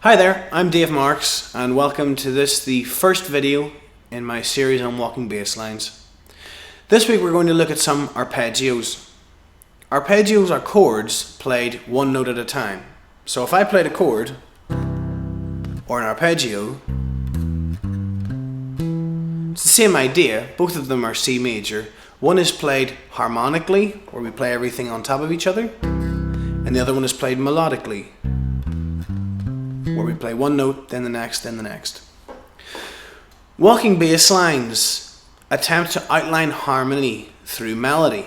Hi there, I'm Dave Marks and welcome to the first video in my series on walking bass lines. This week we're going to look at some arpeggios. Arpeggios are chords played one note at a time. So if I played a chord or an arpeggio, it's the same idea. Both of them are C major. One is played harmonically, where we play everything on top of each other, and the other one is played melodically, where we play one note, then the next, then the next. Walking bass lines attempt to outline harmony through melody.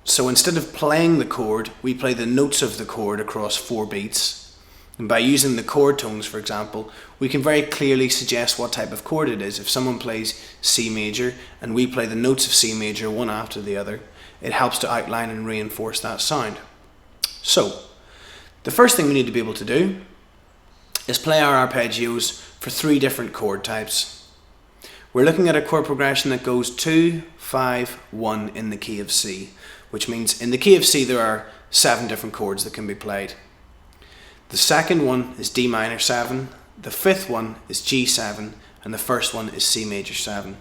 So instead of playing the chord, we play the notes of the chord across 4 beats. And by using the chord tones, for example, we can very clearly suggest what type of chord it is. If someone plays C major and we play the notes of C major one after the other, it helps to outline and reinforce that sound. So, the first thing we need to be able to do is play our arpeggios for 3 different chord types. We're looking at a chord progression that goes 2, 5, 1 in the key of C, which means in the key of C there are 7 different chords that can be played. The second one is D minor 7, the 5th one is G7, and the first one is C major 7.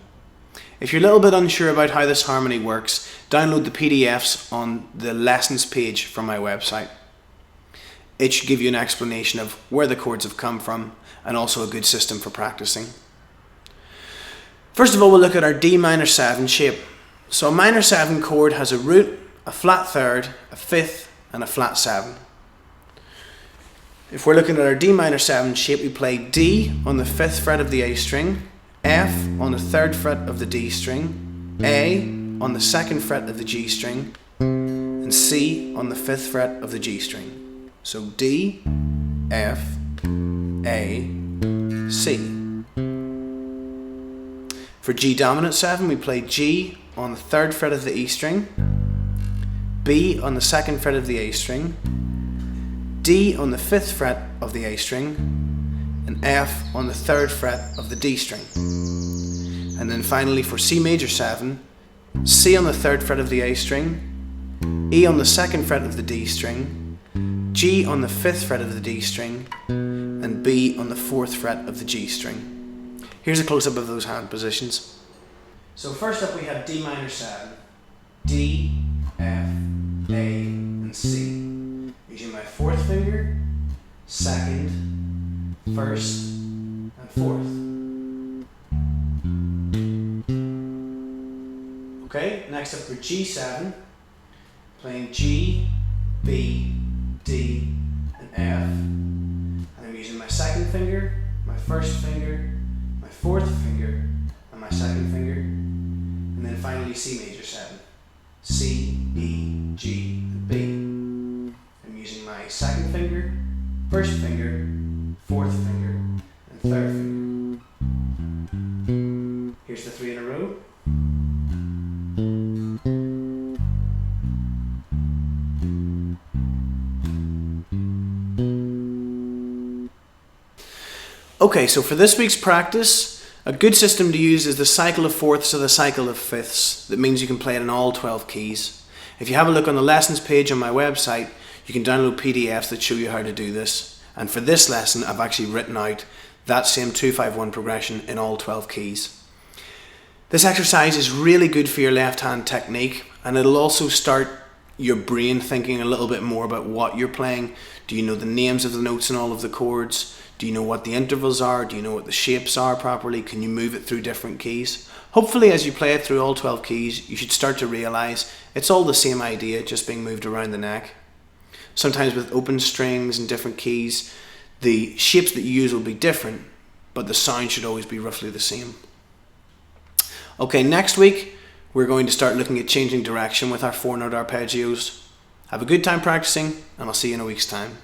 If you're a little bit unsure about how this harmony works, download the PDFs on the lessons page from my website. It should give you an explanation of where the chords have come from and also a good system for practicing. First of all, we'll look at our D minor 7 shape. So a minor 7 chord has a root, a flat third, a 5th and a flat 7. If we're looking at our D minor 7 shape, we play D on the 5th fret of the A string, F on the 3rd fret of the D string, A on the 2nd fret of the G string, and C on the 5th fret of the G string. So D, F, A, C. For G dominant 7, we play G on the 3rd fret of the E string, B on the 2nd fret of the A string, D on the 5th fret of the A string, and F on the 3rd fret of the D string. And then finally for C major 7, C on the 3rd fret of the A string, E on the 2nd fret of the D string, G on the 5th fret of the D string, and B on the 4th fret of the G string. Here's a close-up of those hand positions. So first up we have D minor 7, D, F, A, and C. Using my 4th finger, 2nd, 1st, and 4th. Okay, next up for G7, playing G, B, D, and F, and I'm using my 2nd finger, my 1st finger, my 4th finger, and my 2nd finger, and then finally C major 7, C, E, G, and B. I'm using my 2nd finger, 1st finger, 4th finger, and 3rd finger. Here's the 3 in a row. Okay, so for this week's practice, a good system to use is the cycle of 4ths or the cycle of 5ths. That means you can play it in all 12 keys. If you have a look on the lessons page on my website, you can download PDFs that show you how to do this. And for this lesson, I've actually written out that same 2-5-1 progression in all 12 keys. This exercise is really good for your left hand technique, and it'll also start your brain thinking a little bit more about what you're playing. Do you know the names of the notes in all of the chords? Do you know what the intervals are? Do you know what the shapes are properly? Can you move it through different keys? Hopefully as you play it through all 12 keys, you should start to realise it's all the same idea, just being moved around the neck. Sometimes with open strings and different keys, the shapes that you use will be different, but the sound should always be roughly the same. Okay, next week we're going to start looking at changing direction with our 4-note arpeggios. Have a good time practicing, and I'll see you in a week's time.